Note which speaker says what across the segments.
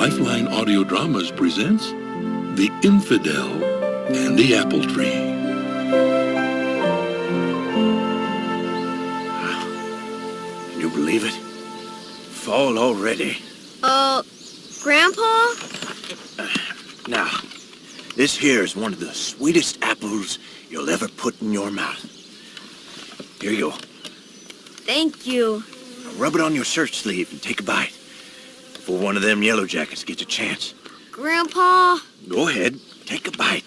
Speaker 1: Lifeline Audio Dramas presents The Infidel and the Apple Tree.
Speaker 2: Can you believe it? Fall already.
Speaker 3: Grandpa?
Speaker 2: Now, this here is one of the sweetest apples you'll ever put in your mouth. Here you go.
Speaker 3: Thank you.
Speaker 2: Now rub it on your shirt sleeve and take a bite before one of them yellow jackets gets a chance.
Speaker 3: Grandpa?
Speaker 2: Go ahead, take a bite.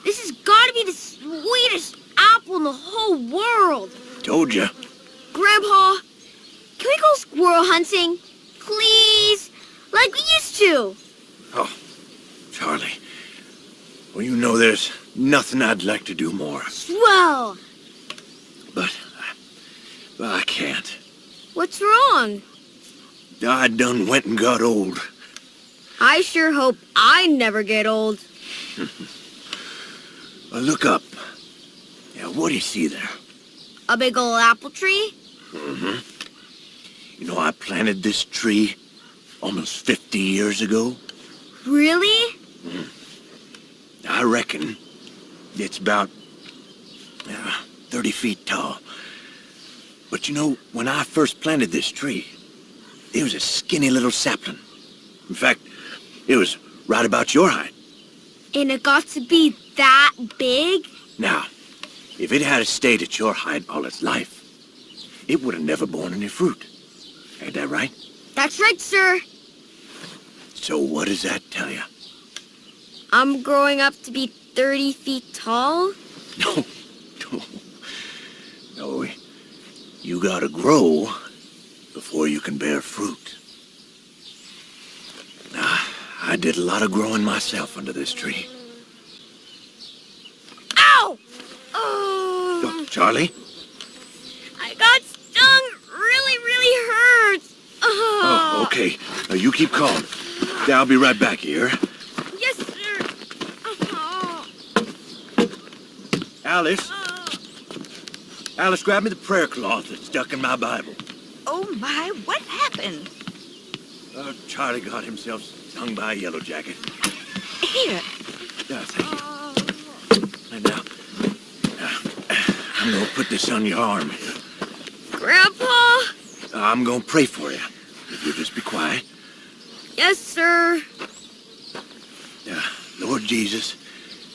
Speaker 3: This has got to be the sweetest apple in the whole world.
Speaker 2: Told ya.
Speaker 3: Grandpa, can we go squirrel hunting? Please? Like we used to.
Speaker 2: Oh, Charlie. Well, you know there's nothing I'd like to do more.
Speaker 3: Swell.
Speaker 2: But I can't.
Speaker 3: What's wrong?
Speaker 2: I done went and got old.
Speaker 3: I sure hope I never get old.
Speaker 2: Well, look up. Yeah, what do you see there?
Speaker 3: A big old apple tree?
Speaker 2: Mm-hmm. You know, I planted this tree almost 50 years ago.
Speaker 3: Really?
Speaker 2: I reckon it's about 30 feet tall. But you know, when I first planted this tree, it was a skinny little sapling. In fact, it was right about your height.
Speaker 3: And it got to be that big?
Speaker 2: Now, if it had stayed at your height all its life, it would have never borne any fruit. Ain't that right?
Speaker 3: That's right, sir.
Speaker 2: So what does that tell you?
Speaker 3: I'm growing up to be 30 feet tall?
Speaker 2: No. You gotta grow before you can bear fruit. I did a lot of growing myself under this tree.
Speaker 3: Ow! Oh,
Speaker 2: Oh, Charlie?
Speaker 3: I got stung. Really hurt.
Speaker 2: Oh, okay. Now you keep calm. I'll be right back here.
Speaker 3: Yes, sir.
Speaker 2: Alice? Alice, grab me the prayer cloth that's stuck in my Bible.
Speaker 4: Oh, my, what happened?
Speaker 2: Charlie got himself stung by a yellow jacket.
Speaker 4: Here.
Speaker 2: Yeah, thank you. And now, I'm gonna put this on your arm.
Speaker 3: Grandpa?
Speaker 2: I'm gonna pray for you. If you'll just be quiet.
Speaker 3: Yes, sir.
Speaker 2: Lord Jesus,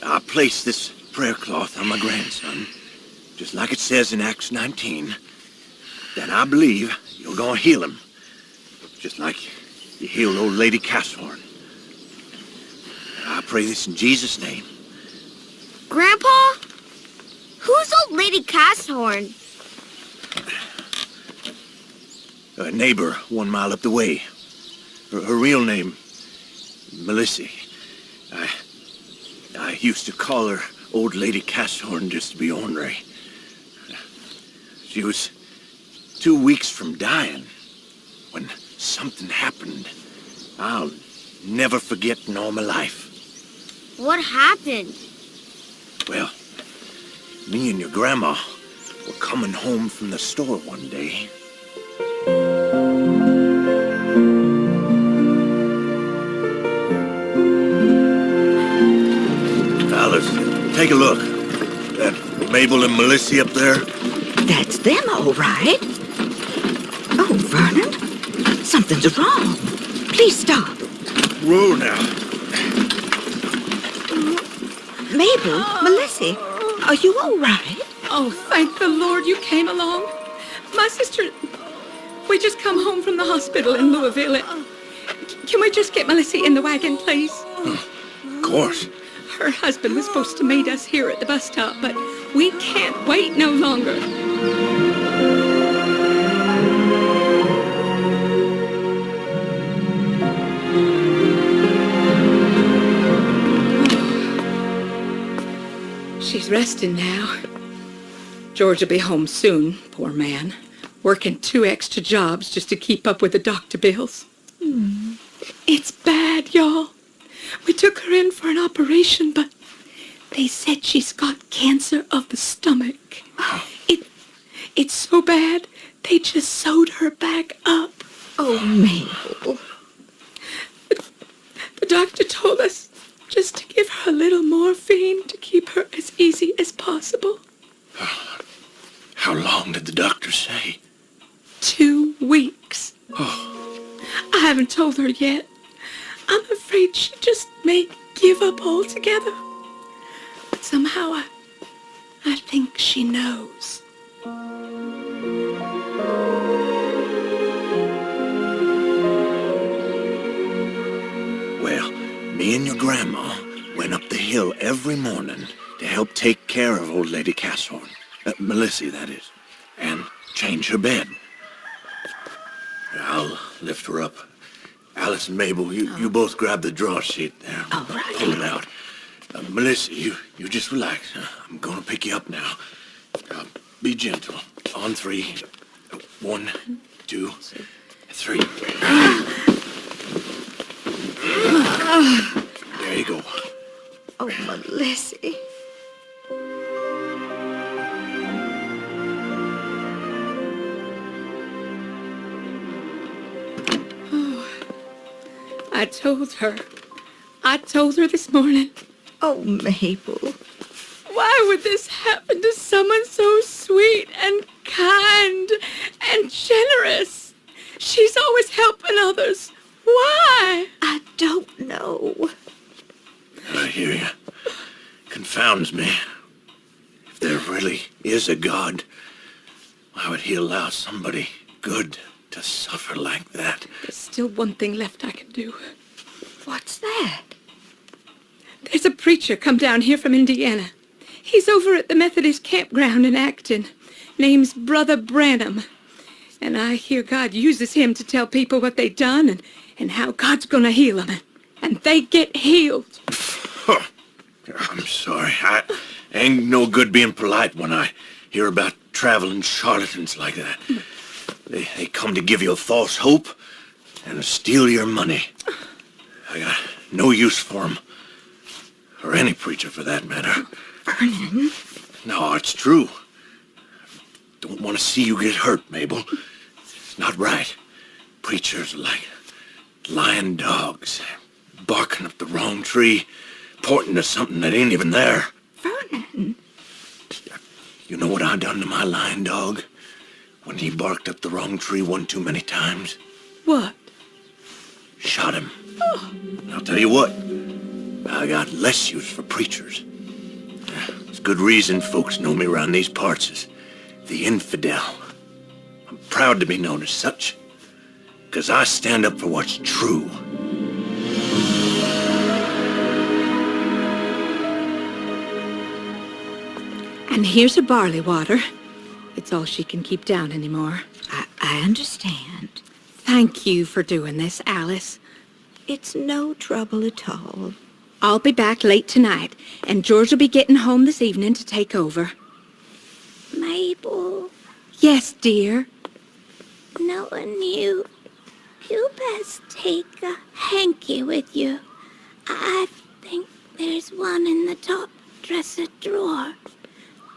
Speaker 2: I place this prayer cloth on my grandson, just like it says in Acts 19, that I believe you're gonna heal him, just like you healed old Lady Casshorn. I pray this in Jesus' name.
Speaker 3: Grandpa? Who's old Lady Casshorn?
Speaker 2: A neighbor 1 mile up the way. Her real name, Melissa. I used to call her Old Lady Casshorn just to be ornery. She was 2 weeks from dying when something happened I'll never forget in all my life.
Speaker 3: What happened?
Speaker 2: Well, me and your grandma were coming home from the store one day. Alice, take a look. That Mabel and Melissa up there?
Speaker 4: That's them, all right. Oh, Vernon, something's wrong. Please stop.
Speaker 2: Roll now.
Speaker 4: Mabel, Melissa, are you all right?
Speaker 5: Oh, thank the Lord you came along. My sister, we just come home from the hospital in Louisville. Can we just get Melissa in the wagon, please?
Speaker 2: Of course.
Speaker 5: Her husband was supposed to meet us here at the bus stop, but we can't wait no longer. She's resting now. George will be home soon, poor man. Working 2 extra jobs just to keep up with the doctor bills. It's bad, y'all. We took her in for an operation, but they said she's got cancer of the stomach. It's so bad, they just sewed her back up.
Speaker 4: Oh, Mabel.
Speaker 5: The doctor told us just to give her a little morphine to keep her as easy as possible.
Speaker 2: How long did the doctor say?
Speaker 5: 2 weeks.
Speaker 2: Oh,
Speaker 5: I haven't told her yet. I'm afraid she just may give up altogether. But somehow I think she knows.
Speaker 2: well, me and your grandma went up the hill every morning to help take care of old Lady Casshorn. Melissa, that is. And change her bed. I'll lift her up. Alice and Mabel, you both grab the draw sheet there.
Speaker 4: All right.
Speaker 2: Pull it out. Melissa, you just relax. I'm going to pick you up now. Be gentle. On 3. 1, 2, 3. There you go.
Speaker 4: Oh, Melissa.
Speaker 5: I told her this morning.
Speaker 4: Oh, Mabel.
Speaker 5: Why would this happen to someone so sweet and kind and generous? She's always helping others. Why?
Speaker 4: I don't know.
Speaker 2: I hear you. Confounds me. If there really is a God, why would he allow somebody good to suffer like that?
Speaker 5: There's still one thing left I can do.
Speaker 4: What's that?
Speaker 5: There's a preacher come down here from Indiana. He's over at the Methodist campground in Acton. Name's Brother Branham. And I hear God uses him to tell people what they done and how God's gonna heal them. And they get healed.
Speaker 2: I'm sorry. I ain't no good being polite when I hear about traveling charlatans like that. They come to give you a false hope and steal your money. I got no use for 'em. Or any preacher for that matter.
Speaker 4: Vernon?
Speaker 2: No, it's true. Don't want to see you get hurt, Mabel. It's not right. Preachers are like lying dogs, barking up the wrong tree, pointing to something that ain't even there.
Speaker 4: Vernon?
Speaker 2: You know what I done to my lying dog when he barked up the wrong tree one too many times?
Speaker 5: What?
Speaker 2: Shot him. I'll tell you what, I got less use for preachers. It's good reason folks know me around these parts as the Infidel. I'm proud to be known as such, 'cause I stand up for what's true.
Speaker 5: And here's her barley water. It's all she can keep down anymore.
Speaker 4: I understand.
Speaker 5: Thank you for doing this, Alice.
Speaker 4: It's no trouble at all.
Speaker 5: I'll be back late tonight, and George will be getting home this evening to take over.
Speaker 3: Mabel,
Speaker 5: Yes, dear.
Speaker 3: knowing you best take a hanky with you. I think there's one in the top dresser drawer.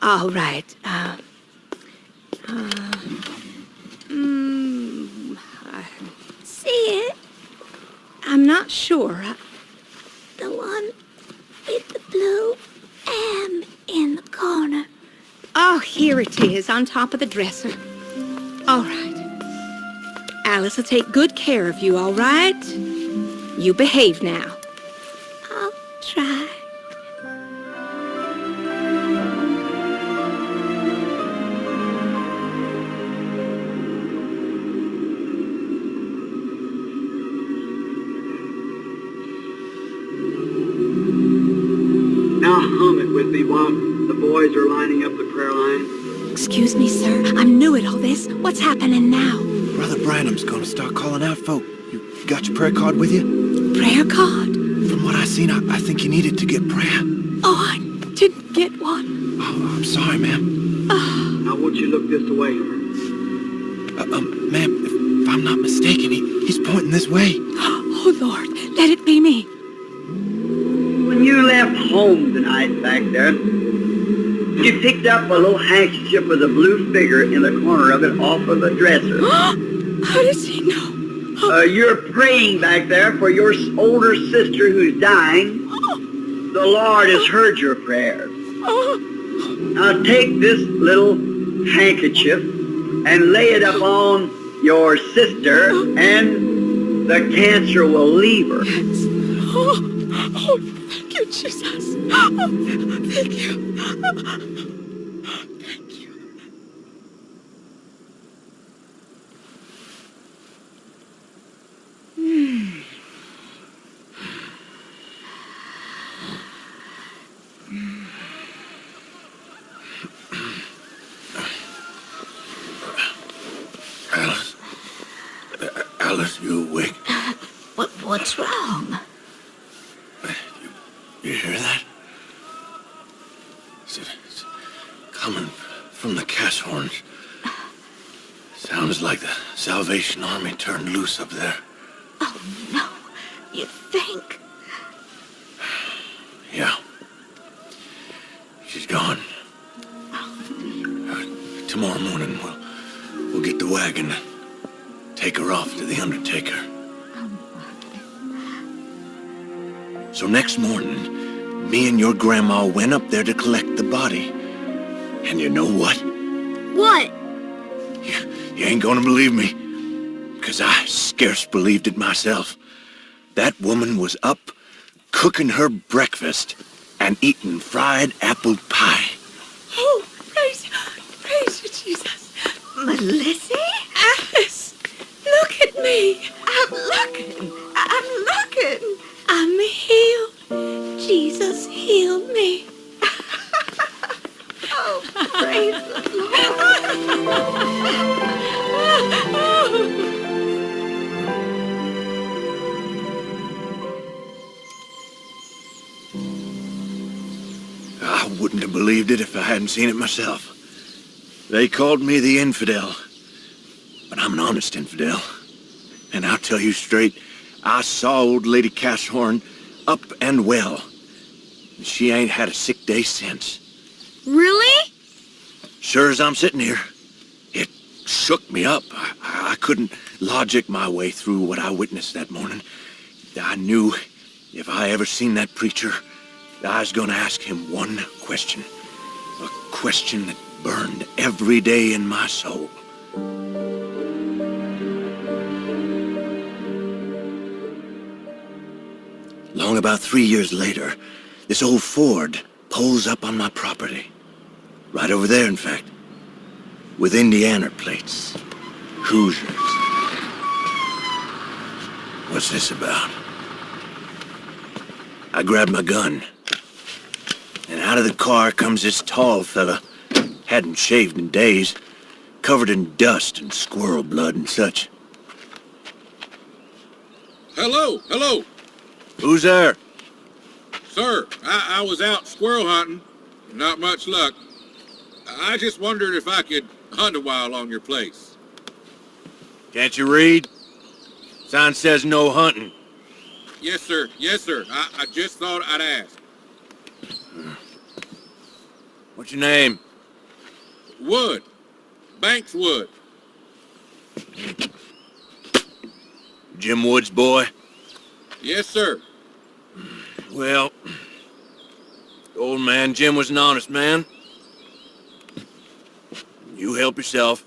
Speaker 5: All right.
Speaker 3: See it?
Speaker 5: I'm not sure.
Speaker 3: The one with the blue M in the corner.
Speaker 5: Oh, here it is, on top of the dresser. All right. Alice will take good care of you, all right? You behave now.
Speaker 3: I'll try.
Speaker 6: Now hum it with me while the boys are lining up the prayer line.
Speaker 5: Excuse me, sir. I'm new at all this. What's happening now?
Speaker 2: Brother Branham's gonna start calling out folk. You got your prayer card with you?
Speaker 5: Prayer card?
Speaker 2: From what I seen, I think you needed to get prayer.
Speaker 5: Oh, I didn't get one.
Speaker 2: Oh, I'm sorry, ma'am.
Speaker 6: I want you to look this way.
Speaker 2: Ma'am, if I'm not mistaken, he's pointing this way.
Speaker 5: Oh, Lord, let it be me.
Speaker 6: When you left home tonight back there, you picked up a little handkerchief with a blue figure in the corner of it off of the dresser.
Speaker 5: How does he know?
Speaker 6: You're praying back there for your older sister who's dying. The Lord has heard your prayer. Now take this little handkerchief and lay it upon your sister, and the cancer will leave her.
Speaker 5: Oh, thank you, Jesus. Oh, thank you. Thank you.
Speaker 2: Alice? Alice, you awake?
Speaker 3: What's wrong?
Speaker 2: You hear that? It's coming from the cash horns. Sounds like the Salvation Army turned loose up there.
Speaker 3: Oh, no. You think?
Speaker 2: Yeah. She's gone. Tomorrow morning we'll get the wagon and take her off to the undertaker. So next morning, me and your grandma went up there to collect the body. And you know what?
Speaker 3: What?
Speaker 2: You ain't gonna believe me, 'cause I scarce believed it myself. That woman was up cooking her breakfast and eating fried apple pie.
Speaker 5: Oh, praise you, Jesus.
Speaker 4: Melissa?
Speaker 5: Alice, look at me.
Speaker 4: I'm looking.
Speaker 3: I'm healed. Jesus healed me.
Speaker 4: Oh, praise the Lord.
Speaker 2: I wouldn't have believed it if I hadn't seen it myself. They called me the Infidel, but I'm an honest infidel. And I'll tell you straight, I saw old Lady Cashhorn up and well. She ain't had a sick day since.
Speaker 3: Really?
Speaker 2: Sure as I'm sitting here, it shook me up. I couldn't logic my way through what I witnessed that morning. I knew if I ever seen that preacher, I was gonna ask him one question. A question that burned every day in my soul. Long about 3 years later, this old Ford pulls up on my property. Right over there, in fact. With Indiana plates. Hoosiers. What's this about? I grabbed my gun. And out of the car comes this tall fella. Hadn't shaved in days. Covered in dust and squirrel blood and such.
Speaker 7: Hello.
Speaker 2: Who's there?
Speaker 7: Sir, I was out squirrel hunting. Not much luck. I just wondered if I could hunt a while on your place.
Speaker 2: Can't you read? Sign says no hunting.
Speaker 7: Yes, sir. I just thought I'd ask.
Speaker 2: What's your name?
Speaker 7: Wood. Banks Wood.
Speaker 2: Jim Wood's boy?
Speaker 7: Yes, sir.
Speaker 2: Well, old man Jim was an honest man. You help yourself.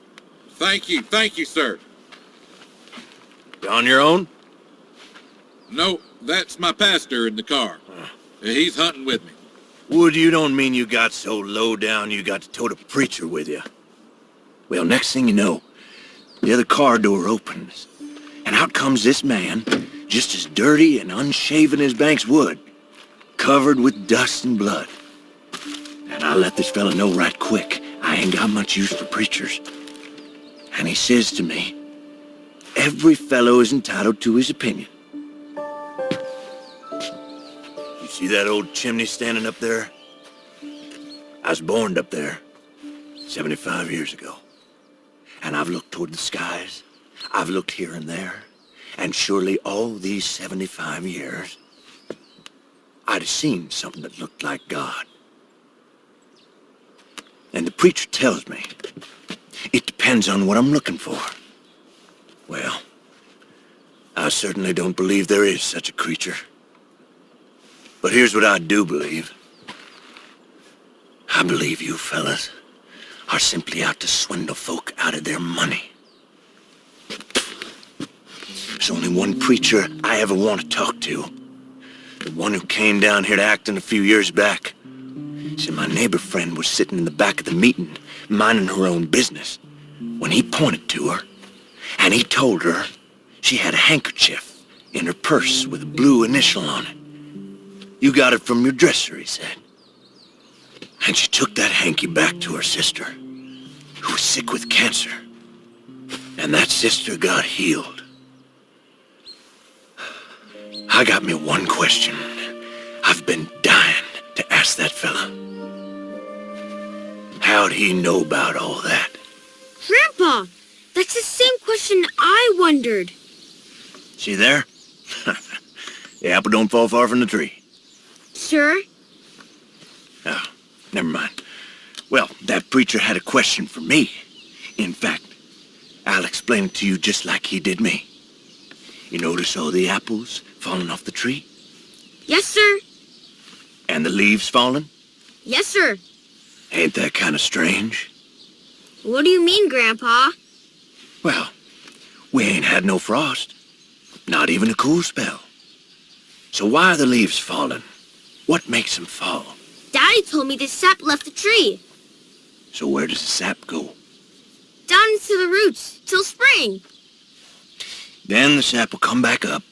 Speaker 7: Thank you, sir.
Speaker 2: You on your own?
Speaker 7: No, that's my pastor in the car. He's hunting with me.
Speaker 2: Wood, you don't mean you got so low down you got to tote a preacher with you. Well, next thing you know, the other car door opens, and out comes this man, just as dirty and unshaven as Banks Wood, covered with dust and blood. And I let this fella know right quick, I ain't got much use for preachers. And he says to me, every fellow is entitled to his opinion. You see that old chimney standing up there? I was born up there 75 years ago. And I've looked toward the skies. I've looked here and there. And surely all these 75 years, I'd have seen something that looked like God. And the preacher tells me, it depends on what I'm looking for. Well, I certainly don't believe there is such a creature. But here's what I do believe. I believe you fellas are simply out to swindle folk out of their money. There's only one preacher I ever want to talk to. The one who came down here to Acton a few years back. See, my neighbor friend was sitting in the back of the meeting, minding her own business, when he pointed to her, and he told her she had a handkerchief in her purse with a blue initial on it. You got it from your dresser, he said. And she took that hanky back to her sister, who was sick with cancer. And that sister got healed. I got me one question I've been dying to ask that fella. How'd he know about all that?
Speaker 8: Grandpa, that's the same question I wondered.
Speaker 2: See there? The apple don't fall far from the tree.
Speaker 8: Sure?
Speaker 2: Oh, never mind. Well, that preacher had a question for me. In fact, I'll explain it to you just like he did me. You notice all the apples falling off the tree?
Speaker 8: Yes, sir.
Speaker 2: And the leaves falling?
Speaker 8: Yes, sir.
Speaker 2: Ain't that kind of strange?
Speaker 8: What do you mean, Grandpa?
Speaker 2: Well, we ain't had no frost. Not even a cool spell. So why are the leaves falling? What makes them fall?
Speaker 8: Daddy told me the sap left the tree.
Speaker 2: So where does the sap go?
Speaker 8: Down into the roots, till spring.
Speaker 2: Then the sap will come back up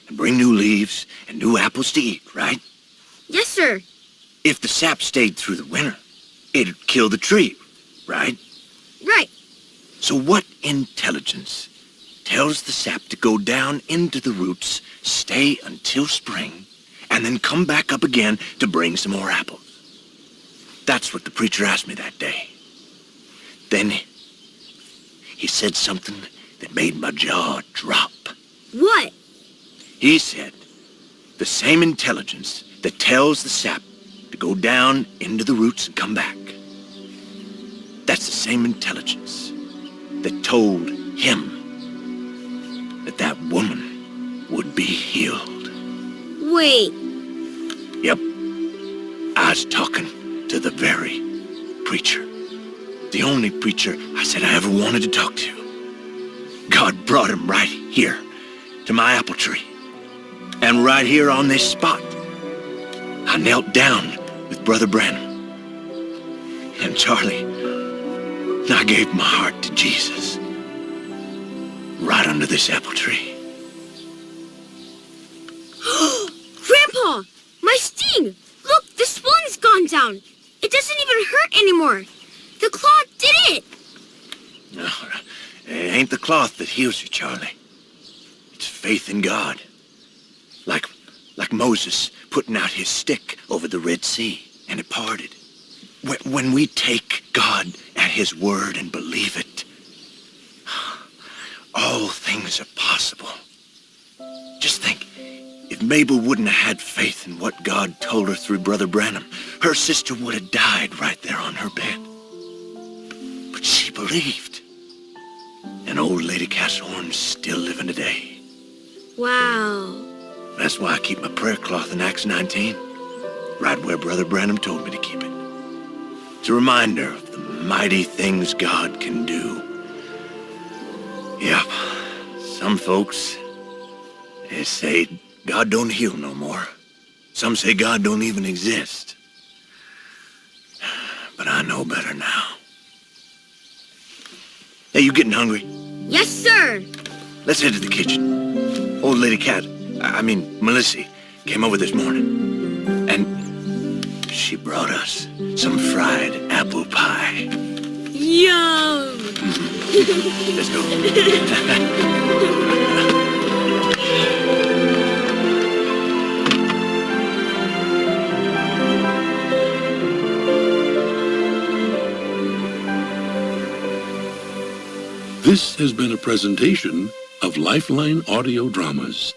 Speaker 2: and bring new leaves and new apples to eat, right?
Speaker 8: Yes, sir.
Speaker 2: If the sap stayed through the winter, it'd kill the tree, right?
Speaker 8: Right.
Speaker 2: So what intelligence tells the sap to go down into the roots, stay until spring, and then come back up again to bring some more apples? That's what the preacher asked me that day. Then he said something that made my jaw drop.
Speaker 8: What?
Speaker 2: He said, the same intelligence that tells the sap to go down into the roots and come back. That's the same intelligence that told him that that woman would be healed.
Speaker 8: Wait.
Speaker 2: Yep. I was talking to the very preacher. The only preacher I said I ever wanted to talk to. God brought him right here to my apple tree. And right here on this spot, I knelt down with Brother Branham. And Charlie, I gave my heart to Jesus. Right under this apple tree.
Speaker 8: Grandpa, my sting! Look, the swelling's gone down. It doesn't even hurt anymore. The cloth did it.
Speaker 2: No, it ain't the cloth that heals you, Charlie. It's faith in God. Like Moses putting out his stick over the Red Sea, and it parted. When we take God at his word and believe it, all things are possible. Just think, if Mabel wouldn't have had faith in what God told her through Brother Branham, her sister would have died right there on her bed. But she believed. And old Lady Castlehorn's still living today.
Speaker 8: Wow.
Speaker 2: That's why I keep my prayer cloth in Acts 19, right where Brother Branham told me to keep it. It's a reminder of the mighty things God can do. Yep, some folks, they say God don't heal no more. Some say God don't even exist. But I know better now. Hey, you getting hungry?
Speaker 8: Yes, sir.
Speaker 2: Let's head to the kitchen. Old Lady Melissa, came over this morning. And she brought us some fried apple pie.
Speaker 8: Yum!
Speaker 2: Let's go.
Speaker 1: This has been a presentation of Lifeline Audio Dramas.